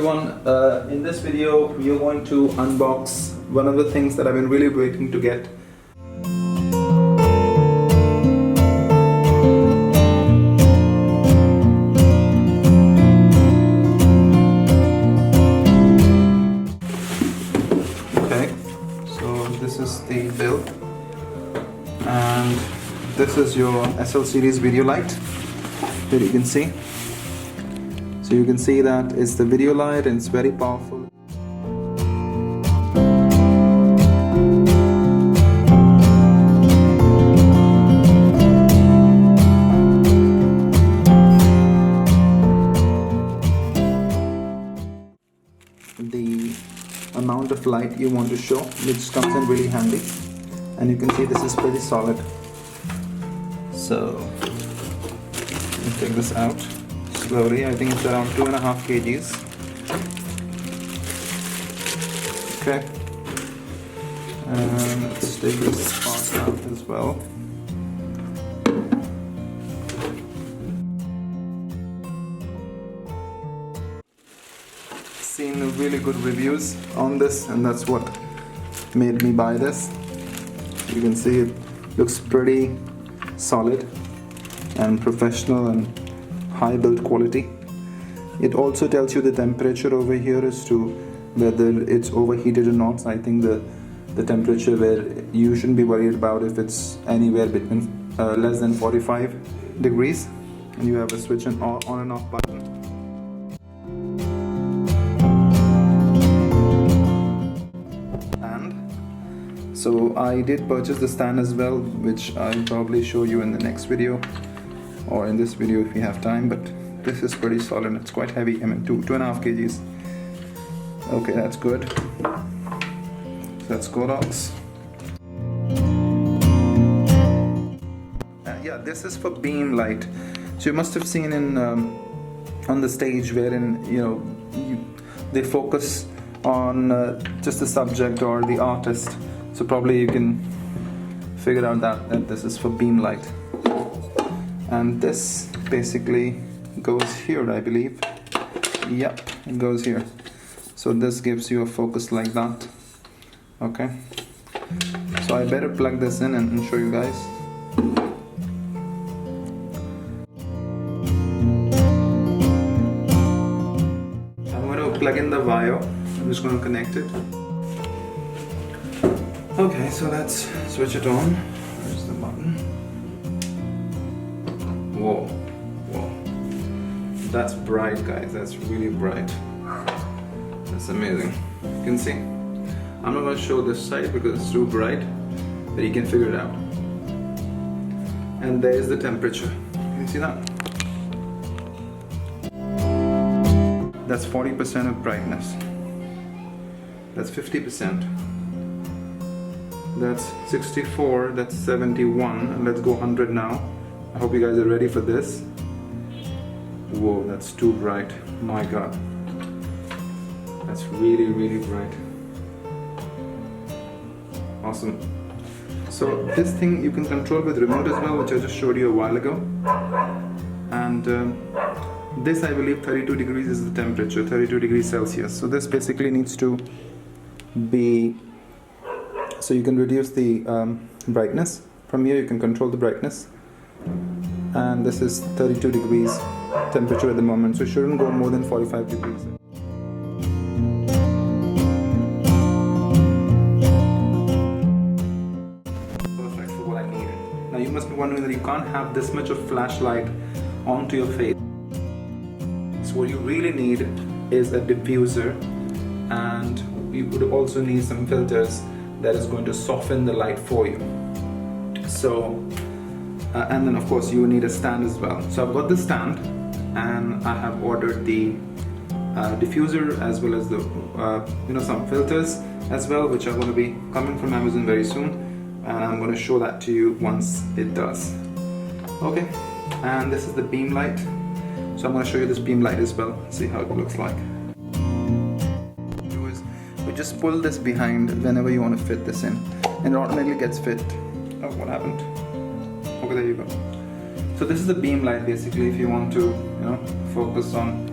everyone, in this video we are going to unbox one of the things that I've been really waiting to get. Okay, so this is the build, and this is your SL series video light that you can see. So you can see that it's the video light and it's very powerful. The amount of light you want to show, which comes in really handy, and you can see this is pretty solid. So let me take this out slowly. I think it's around 2.5 kgs. Okay, and let's take this part out as well. Seen really good reviews on this, and that's what made me buy this. You can see it looks pretty solid and professional and high build quality. It also tells you the temperature over here as to whether it's overheated or not. So I think the temperature where you shouldn't be worried about if it's anywhere between less than 45 degrees, and you have a switch on and off button. And so I did purchase the stand as well, which I'll probably show you in the next video, or in this video if we have time, but this is pretty solid. It's quite heavy. I mean, 2.5 kgs. Okay, that's good. So that's Godox. Yeah, this is for beam light. So you must have seen in on the stage wherein they focus on just the subject or the artist. So probably you can figure out that this is for beam light. And this basically goes here, I believe. Yep, it goes here. So this gives you a focus like that. Okay, so I better plug this in and show you guys. I'm going to plug in the wire. I'm just going to connect it. Okay, so let's switch it on. There's the button. Whoa, whoa, that's bright, guys. That's really bright. That's amazing. You can see. I'm not going to show this side because it's too bright, but you can figure it out. And there's the temperature. Can you see that? That's 40% of brightness. That's 50%. That's 64. That's 71. And let's go 100 now. I hope you guys are ready for this. Whoa, that's too bright. My god. That's really, really bright. Awesome. So this thing you can control with remote as well, which I just showed you a while ago. And this, I believe, 32 degrees is the temperature, 32 degrees Celsius. So this basically needs to be, so you can reduce the brightness. From here you can control the brightness. And this is 32 degrees temperature at the moment, so it shouldn't go more than 45 degrees. Perfect for what I need. Now you must be wondering that you can't have this much of flashlight onto your face. So what you really need is a diffuser, and you would also need some filters that is going to soften the light for you. So and then of course you need a stand as well. So I've got the stand, and I have ordered the diffuser as well as the some filters as well, which are going to be coming from Amazon very soon, and I'm going to show that to you once it does. Okay, and this is the beam light. So I'm going to show you this beam light as well, see how it looks like. We just pull this behind whenever you want to fit this in, and it automatically gets fit. Oh, what happened? Okay, there you go. So this is the beam light basically if you want to focus on